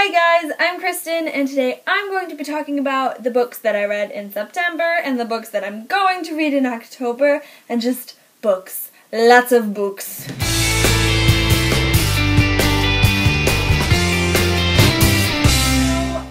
Hi guys, I'm Kristen, and today I'm going to be talking about the books that I read in September and the books that I'm going to read in October, and just books. Lots of books.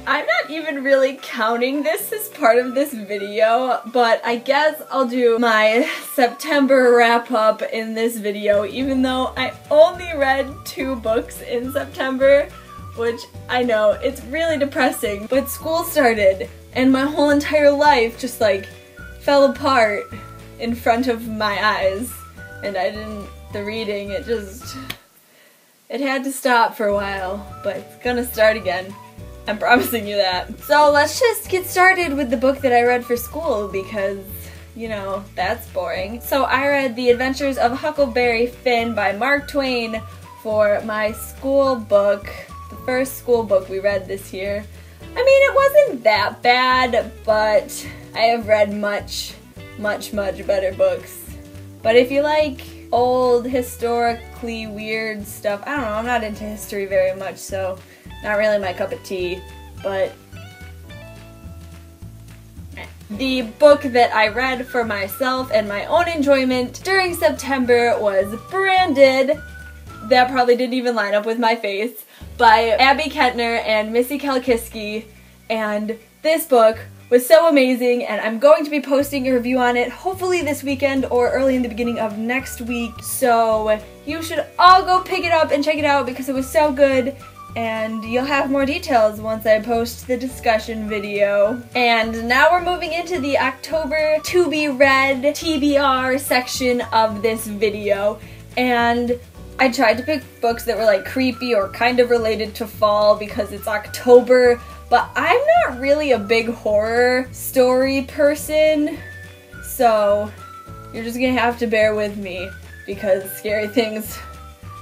I'm not even really counting this as part of this video, but I guess I'll do my September wrap-up in this video, even though I only read 2 books in September. Which, I know, it's really depressing, but school started, and my whole entire life just, fell apart in front of my eyes, and the reading, it had to stop for a while, but it's gonna start again. I'm promising you that. So let's just get started with the book that I read for school, because, you know, that's boring. So I read The Adventures of Huckleberry Finn by Mark Twain for my school book. The first school book we read this year. I mean, it wasn't that bad, but I have read much better books. But if you like old, historically weird stuff, I don't know, I'm not into history very much, so not really my cup of tea, but the book that I read for myself and my own enjoyment during September was Branded. That probably didn't even line up with my face, by Abby Kentner and Missy Kalkiski, and this book was so amazing, and I'm going to be posting a review on it hopefully this weekend or early in the beginning of next week, so you should all go pick it up and check it out because it was so good, and you'll have more details once I post the discussion video. And now we're moving into the October to be read TBR section of this video, and I tried to pick books that were creepy or kind of related to fall because it's October, but I'm not really a big horror story person, so you're just gonna have to bear with me because scary things,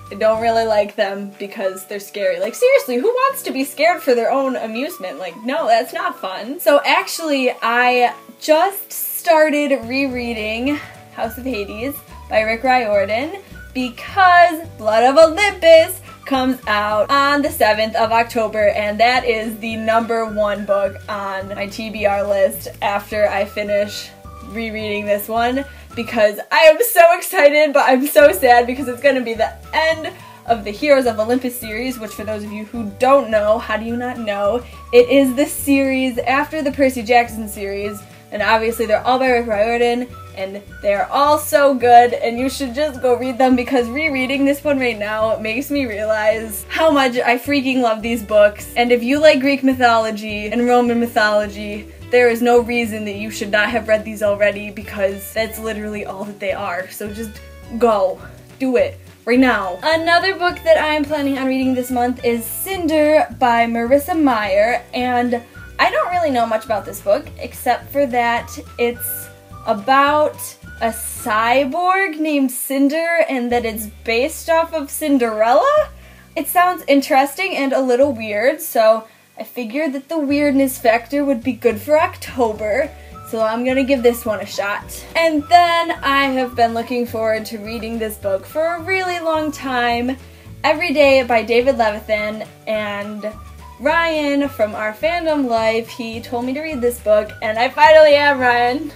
I don't really like them because they're scary. Seriously, who wants to be scared for their own amusement? No, that's not fun. So actually, I just started rereading House of Hades by Rick Riordan, because Blood of Olympus comes out on the 7th of October, and that is the #1 book on my TBR list after I finish rereading this one, because I am so excited, but I'm so sad because it's going to be the end of the Heroes of Olympus series, which for those of you who don't know, how do you not know, it is the series after the Percy Jackson series, and obviously they're all by Rick Riordan, and they're all so good, and you should just go read them, because rereading this one right now makes me realize how much I freaking love these books. And if you like Greek mythology and Roman mythology, there is no reason that you should not have read these already, because that's literally all that they are. So just go. Do it. Right now. Another book that I am planning on reading this month is Cinder by Marissa Meyer, and I don't really know much about this book, except for that it's about a cyborg named Cinder and that it's based off of Cinderella. It sounds interesting and a little weird, so I figured that the weirdness factor would be good for October, so I'm gonna give this one a shot. And then I have been looking forward to reading this book for a really long time, Every Day by David Levithan, and Ryan from our fandom life, he told me to read this book, and I finally am, Ryan.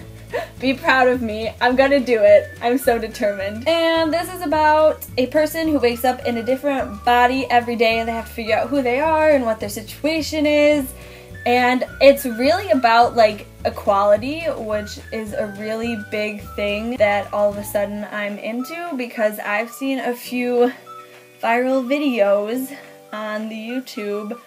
Be proud of me. I'm gonna do it. I'm so determined. And this is about a person who wakes up in a different body every day, and they have to figure out who they are and what their situation is. And it's really about equality, which is a really big thing that all of a sudden I'm into, because I've seen a few viral videos on the YouTube,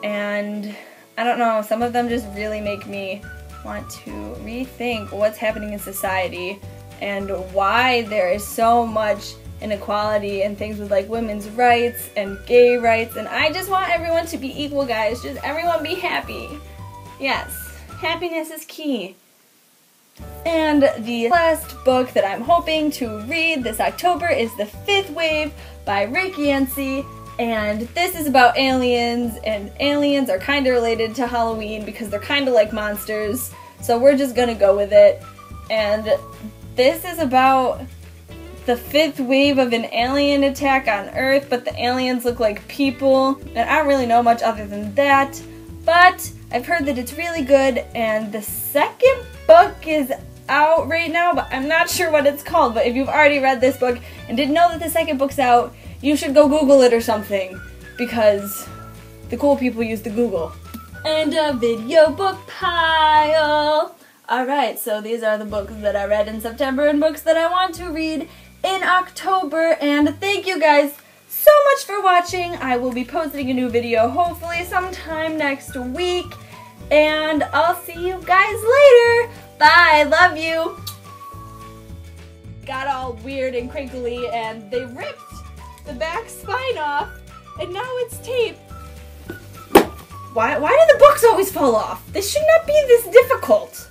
and I don't know, some of them just really make me want to rethink what's happening in society and why there is so much inequality and things with women's rights and gay rights, and I just want everyone to be equal, guys. Just everyone be happy. Yes, happiness is key. And the last book that I'm hoping to read this October is The Fifth Wave by Rick Yancey, and this is about aliens, and aliens are kind of related to Halloween because they're kind of like monsters, so we're just gonna go with it. And this is about the 5th wave of an alien attack on Earth, but the aliens look like people. And I don't really know much other than that, but I've heard that it's really good, and the second book is out right now, but I'm not sure what it's called. But if you've already read this book and didn't know that the second book's out, you should go Google it or something, because the cool people use the Google. And a video book pile. Alright, so these are the books that I read in September and books that I want to read in October. And thank you guys so much for watching. I will be posting a new video hopefully sometime next week. And I'll see you guys later. Bye, love you. Got all weird and crinkly and they ripped the back spine off and now it's tape. Why do the books always fall off? This should not be this difficult.